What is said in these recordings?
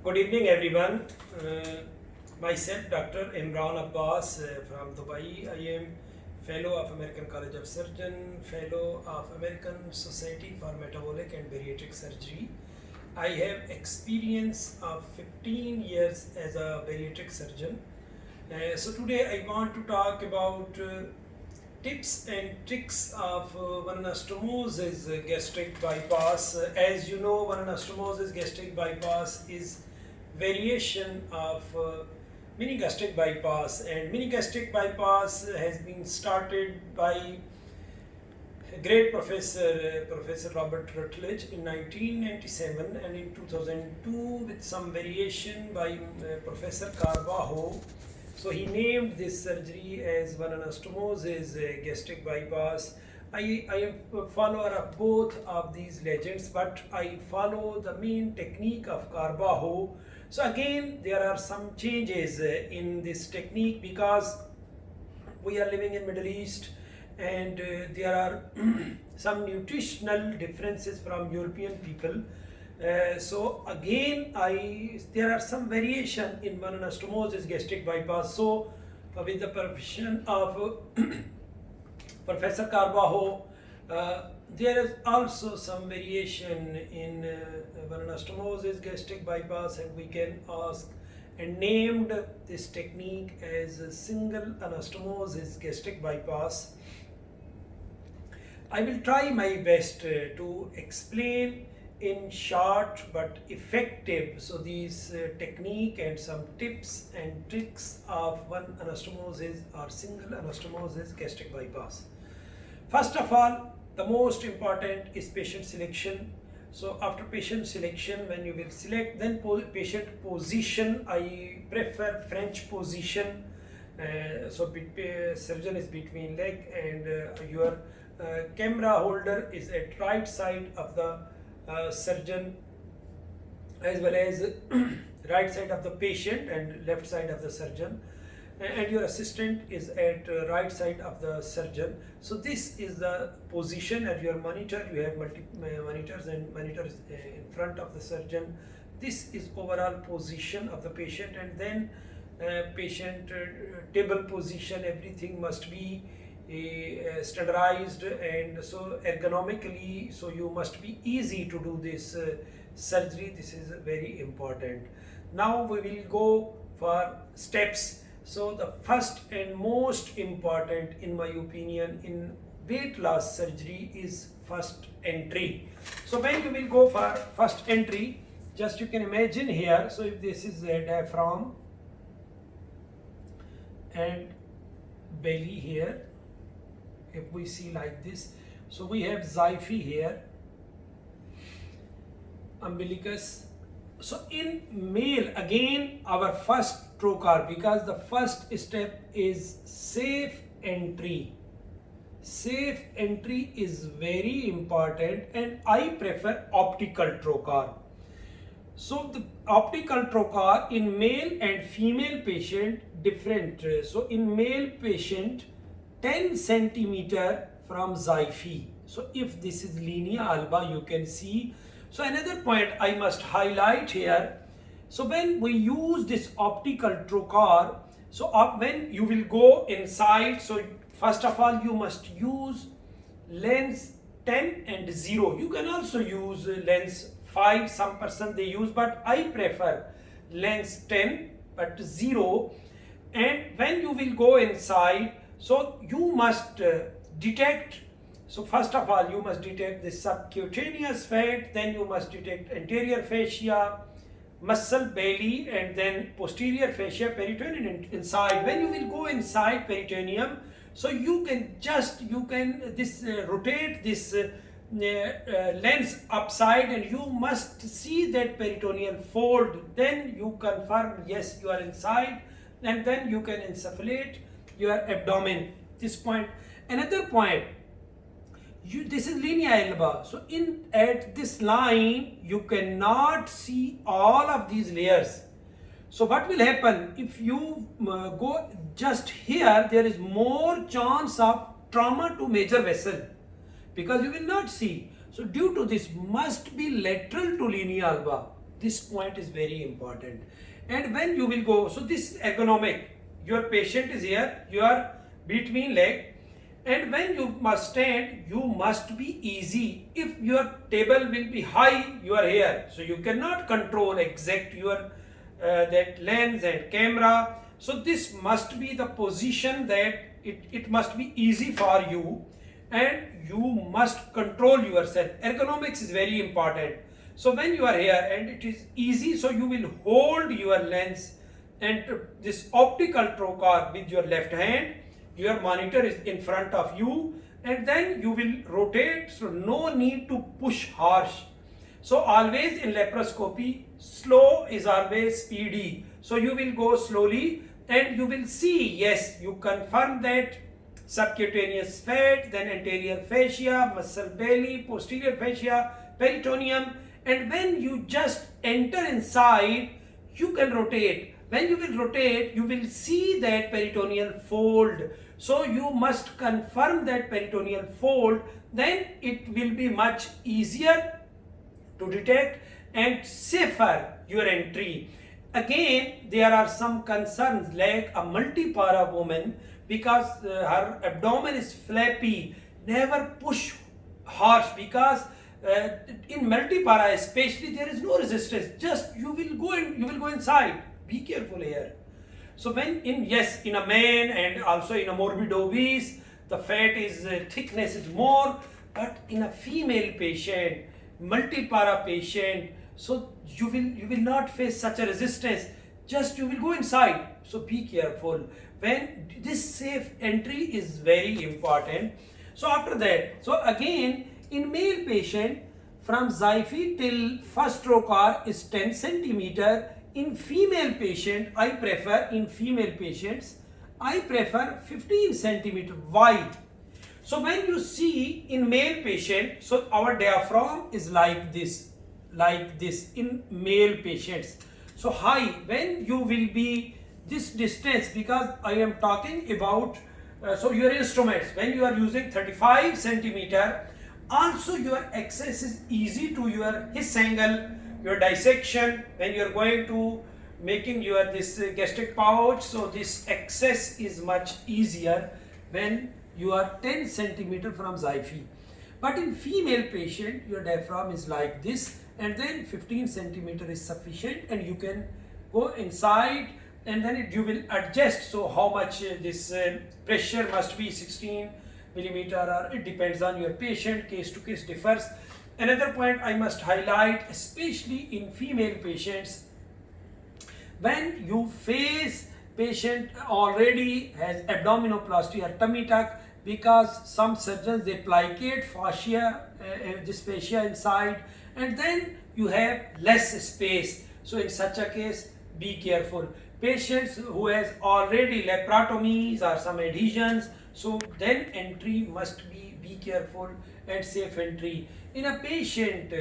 Good evening, everyone. Myself, Dr. Imran Abbas from Dubai. I am Fellow of American College of Surgeon, Fellow of American Society for Metabolic and Bariatric Surgery. I have experience of 15 years as a bariatric surgeon. So today I want to talk about tips and tricks of one anastomosis gastric bypass. As you know, one anastomosis gastric bypass is variation of mini gastric bypass, and mini gastric bypass has been started by great Professor Robert Rutledge in 1997, and in 2002 with some variation by Professor Carvalho. So he named this surgery as one anastomosis gastric bypass. I am a follower of both of these legends, but I follow the main technique of Carvalho. So again, there are some changes in this technique because we are living in Middle East, and there are some nutritional differences from European people. So again, there are some variation in one anastomosis gastric bypass. So with the permission of Professor Carvalho, there is also some variation in one anastomosis gastric bypass, and we can ask and named this technique as a single anastomosis gastric bypass. I will try my best to explain in short but effective so these technique and some tips and tricks of one anastomosis or single anastomosis gastric bypass. First of all, the most important is patient selection. So after patient selection, when you will select, then patient position, I prefer French position. So surgeon is between leg, and your camera holder is at right side of the surgeon, as well as right side of the patient and left side of the surgeon, and your assistant is at right side of the surgeon. So this is the position. At your monitor, you have monitors, and monitor is in front of the surgeon. This is overall position of the patient, and then patient table position, everything must be standardized, and so ergonomically, so you must be easy to do this surgery. This is very important. Now we will go for steps. So the first and most important, in my opinion, in weight loss surgery is first entry. So when you will go for first entry, just you can imagine here. So if this is a diaphragm and belly here, if we see like this, so we have xiphy here, umbilicus. So in male, again our first trocar, because the first step is safe entry. Safe entry is very important, and I prefer optical trocar. So the optical trocar in male and female patient different. So in male patient, 10 centimeter from xiphy. So if this is linea alba, you can see. So another point I must highlight here. So when we use this optical trocar, so when you will go inside, so first of all you must use lens 10 and 0. You can also use lens 5, some person they use, but I prefer lens 10 but 0. And when you will go inside, so you must detect, so first of all you must detect the subcutaneous fat, then you must detect anterior fascia, muscle belly, and then posterior fascia, peritoneum inside. When you will go inside peritoneum, so you can rotate this lens upside, and you must see that peritoneal fold. Then you confirm yes, you are inside, and then you can insufflate your abdomen. This point. Another point, this is linea alba. So at this line you cannot see all of these layers. So what will happen if you go just here? There is more chance of trauma to major vessel, because you will not see. So due to this, must be lateral to linea alba. This point is very important. And when you will go, so this is ergonomic. Your patient is here, you are between leg, and when you must stand, you must be easy. If your table will be high, you are here, so you cannot control exact your that lens and camera. So this must be the position that it must be easy for you, and you must control yourself. Ergonomics is very important. So when you are here and it is easy, so you will hold your lens and this optical trocar with your left hand. Your monitor is in front of you, and then you will rotate, so no need to push harsh. So always in laparoscopy, slow is always speedy. So you will go slowly and you will see, yes, you confirm that subcutaneous fat, then anterior fascia, muscle belly, posterior fascia, peritoneum, and when you just enter inside, you can rotate. When you will rotate, you will see that peritoneal fold. So you must confirm that peritoneal fold, then it will be much easier to detect and safer your entry. Again, there are some concerns like a multipara woman, because her abdomen is flappy. Never push harsh, because in multipara especially there is no resistance. Just you will go inside. Be careful here. So when in a man and also in a morbid obese, the fat is thickness is more, but in a female patient, multipara patient, so you will not face such a resistance. Just you will go inside. So be careful. When this safe entry is very important. So after that, so again in male patient, from xiphy till first trocar is 10 centimeter. In female patient, I prefer 15 centimeter wide. So when you see in male patient, so our diaphragm is like this in male patients. So high, when you will be this distance, because I am talking about so your instruments, when you are using 35 centimeter, also your access is easy to your his angle, your dissection, when you are going to making your this gastric pouch. So this access is much easier when you are 10 centimeter from xiphy. But in female patient, your diaphragm is like this, and then 15 centimeter is sufficient, and you can go inside, and then you will adjust. So how much this pressure must be 16 millimeter, or it depends on your patient, case to case differs. Another point I must highlight, especially in female patients, when you face patient already has abdominoplasty or tummy tuck, because some surgeons they plicate fascia, this fascia inside, and then you have less space. So in such a case, be careful. Patients who has already laparotomies or some adhesions, so then entry must be careful and safe entry. In a patient,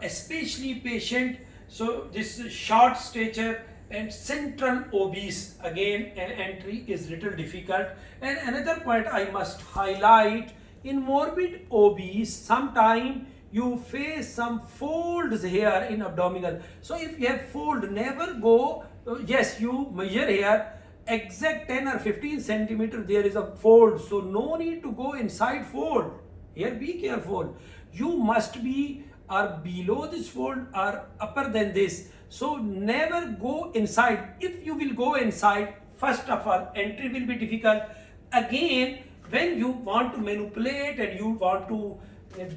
especially patient, so this short stature and central obese, again an entry is little difficult. And another point I must highlight, in morbid obese, sometime you face some folds here in abdominal. So if you have fold, never go, yes, you measure here exact 10 or 15 centimeter, there is a fold, so no need to go inside fold. Here be careful, you must be or below this fold or upper than this. So never go inside. If you will go inside, first of all, entry will be difficult. Again, when you want to manipulate and you want to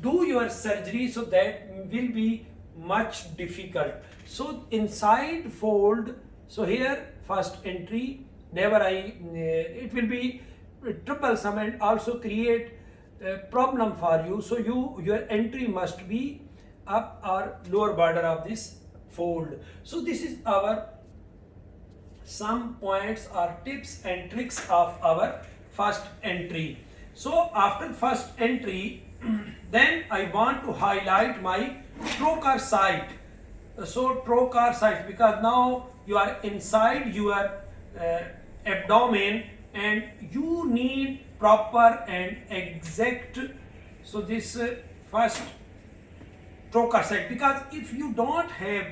do your surgery, so that will be much difficult. So inside fold, so here first entry, never it will be troublesome and also create a problem for you. So your entry must be up or lower border of this fold. So this is our some points or tips and tricks of our first entry. So after first entry, then I want to highlight my trocar site. So trocar site, because now you are inside your abdomen and you need proper and exact. So this first trocar site, because if you don't have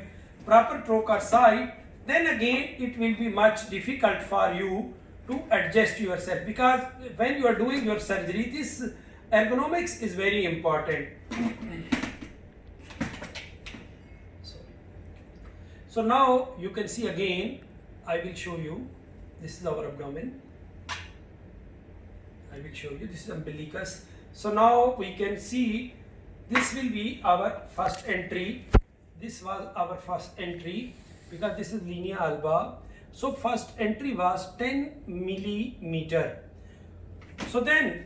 proper trocar site, then again it will be much difficult for you to adjust yourself, because when you are doing your surgery, this ergonomics is very important. So now you can see again, I will show you, this is our abdomen. I will show you, this is umbilicus. So now we can see this will be our first entry. This was our first entry because this is linea alba. So first entry was 10 millimeter. So then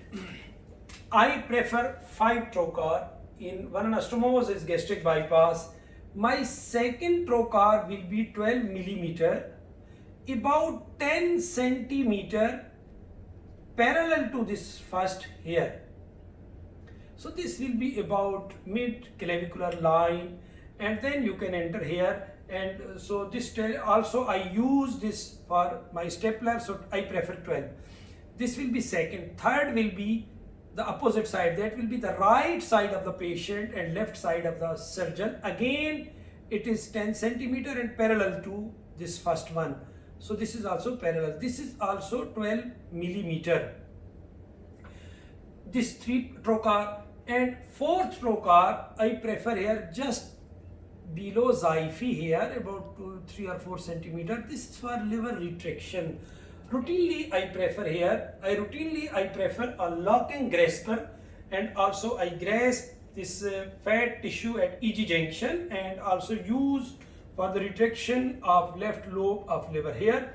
I prefer 5 trocar in one anastomosis gastric bypass. My second trocar will be 12 millimeter, about 10 centimeter parallel to this first here. So this will be about mid clavicular line, and then you can enter here. And so this also I use this for my stapler, so I prefer 12. This will be second. Third will be the opposite side, that will be the right side of the patient and left side of the surgeon. Again it is 10 centimeter and parallel to this first one. So this is also parallel. This is also 12 millimeter. This 3 trocar, and 4th trocar I prefer here just below xiphy here, about 3 or 4 centimeter. This is for liver retraction. Routinely I prefer here, I prefer a locking grasper, and also I grasp this fat tissue at EG junction, and also use for the retraction of left lobe of liver here.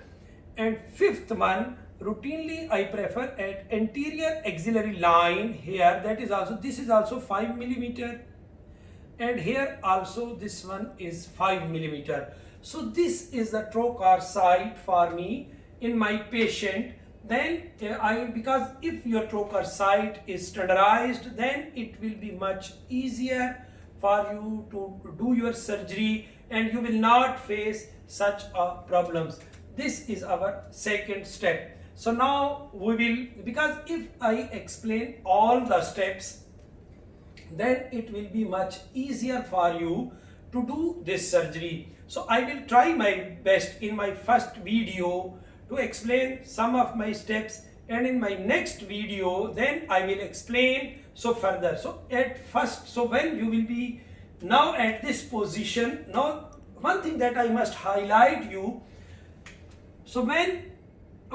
And 5th one, routinely I prefer at anterior axillary line here, that is also, this is also 5 millimeter, and here also this one is 5 millimeter. So this is the trocar site for me in my patient. Then because if your trocar site is standardized, then it will be much easier for you to do your surgery, and you will not face such problems. This is our second step. So now we will, because if I explain all the steps, then it will be much easier for you to do this surgery. So I will try my best in my first video to explain some of my steps, and in my next video then I will explain so further. So at first, so when you will be now at this position, now one thing that I must highlight you, so when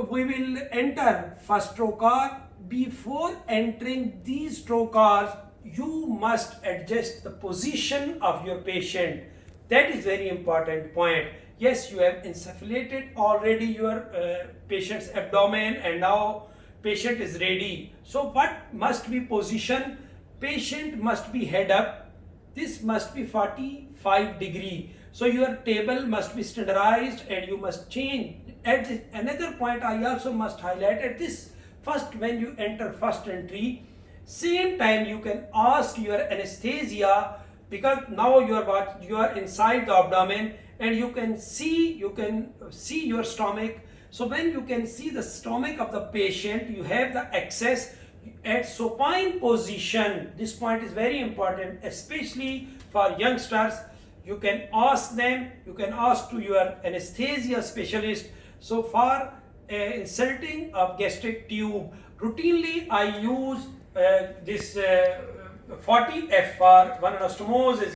we will enter first trocar, before entering these trocars you must adjust the position of your patient. That is very important point. Yes, you have insufflated already your patient's abdomen, and now patient is ready. So what must be position? Patient must be head up. This must be 45 degree. So your table must be standardized, and you must change. At this, another point I also must highlight, at this first, when you enter first entry, same time you can ask your anesthesia, because now you are inside the abdomen, and you can see your stomach. So when you can see the stomach of the patient, you have the access at supine position. This point is very important, especially for youngsters. You can ask them, you can ask to your anesthesia specialist. So for inserting of gastric tube, routinely I use this 40F for one anastomosis.